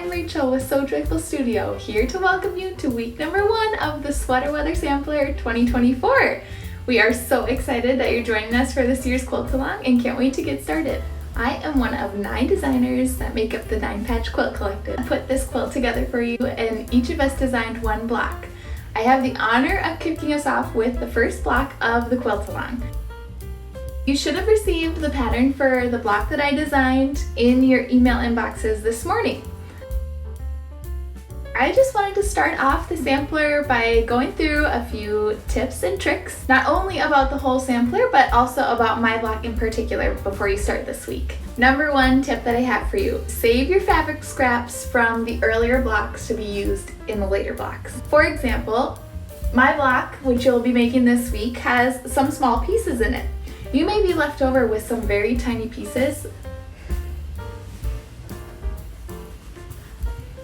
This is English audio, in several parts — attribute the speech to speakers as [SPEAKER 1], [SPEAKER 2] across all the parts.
[SPEAKER 1] I'm Rachel with Sew Joyful Studio, here to welcome you to week number 1 of the Sweater Weather Sampler 2024. We are so excited that you're joining us for this year's quilt along and can't wait to get started. I am one of 9 designers that make up the 9 Patch Quilt Collective. I put this quilt together for you and each of us designed one block. I have the honor of kicking us off with the first block of the quilt along. You should have received the pattern for the block that I designed in your email inboxes this morning. I just wanted to start off the sampler by going through a few tips and tricks, not only about the whole sampler, but also about my block in particular before you start this week. Number 1 tip that I have for you, save your fabric scraps from the earlier blocks to be used in the later blocks. For example, my block, which you'll be making this week, has some small pieces in it. You may be left over with some very tiny pieces.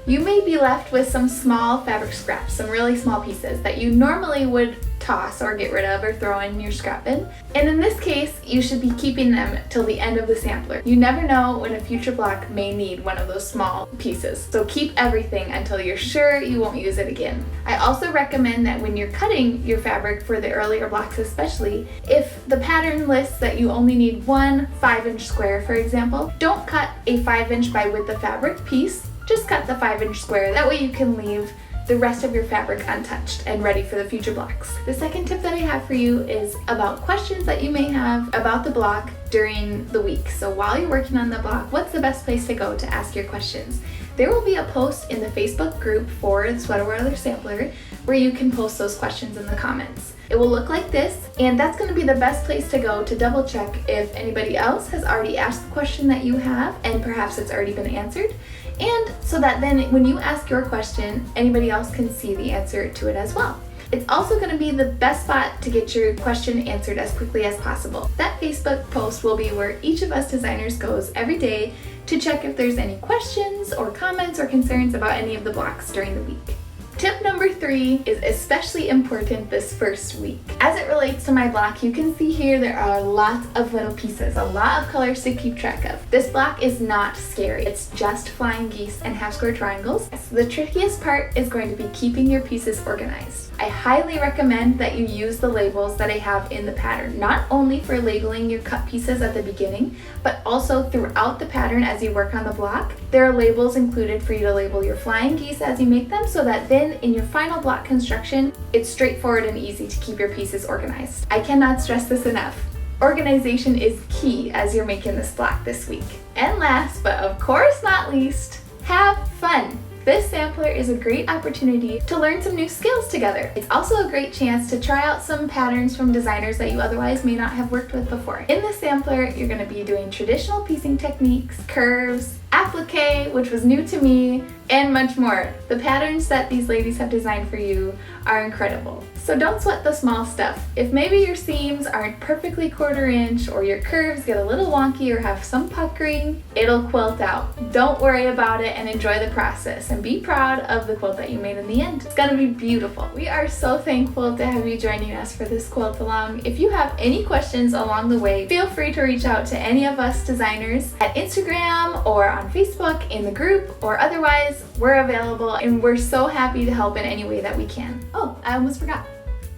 [SPEAKER 1] You may be left with some small fabric scraps, some really small pieces that you normally would toss or get rid of or throw in your scrap bin. And in this case, you should be keeping them till the end of the sampler. You never know when a future block may need one of those small pieces. So keep everything until you're sure you won't use it again. I also recommend that when you're cutting your fabric for the earlier blocks especially, if the pattern lists that you only need one 5-inch square, for example, don't cut a 5-inch by width of fabric piece. Just cut the 5-inch square. That way you can leave the rest of your fabric untouched and ready for the future blocks. The second tip that I have for you is about questions that you may have about the block during the week. So while you're working on the block, what's the best place to go to ask your questions? There will be a post in the Facebook group for the Sweater Weather Sampler where you can post those questions in the comments. It will look like this, and that's going to be the best place to go to double check if anybody else has already asked the question that you have and perhaps it's already been answered. And so that then when you ask your question, anybody else can see the answer to it as well. It's also going to be the best spot to get your question answered as quickly as possible. That Facebook post will be where each of us designers goes every day to check if there's any questions or comments or concerns about any of the blocks during the week. Tip number 3 is especially important this first week. As it relates to my block, you can see here there are lots of little pieces, a lot of colors to keep track of. This block is not scary. It's just flying geese and half square triangles. So the trickiest part is going to be keeping your pieces organized. I highly recommend that you use the labels that I have in the pattern, not only for labeling your cut pieces at the beginning, but also throughout the pattern as you work on the block. There are labels included for you to label your flying geese as you make them so that then in your final block construction, it's straightforward and easy to keep your pieces organized. I cannot stress this enough. Organization is key as you're making this block this week. And last, but of course not least, have fun. This sampler is a great opportunity to learn some new skills together. It's also a great chance to try out some patterns from designers that you otherwise may not have worked with before. In this sampler, you're going to be doing traditional piecing techniques, curves, applique, which was new to me, and much more. The patterns that these ladies have designed for you are incredible. So don't sweat the small stuff. If maybe your seams aren't perfectly 1/4 inch or your curves get a little wonky or have some puckering, it'll quilt out. Don't worry about it and enjoy the process and be proud of the quilt that you made in the end. It's gonna be beautiful. We are so thankful to have you joining us for this quilt along. If you have any questions along the way, feel free to reach out to any of us designers at Instagram or on Facebook in the group, or otherwise we're available and we're so happy to help in any way that we can. Oh, I almost forgot.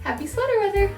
[SPEAKER 1] Happy sweater weather!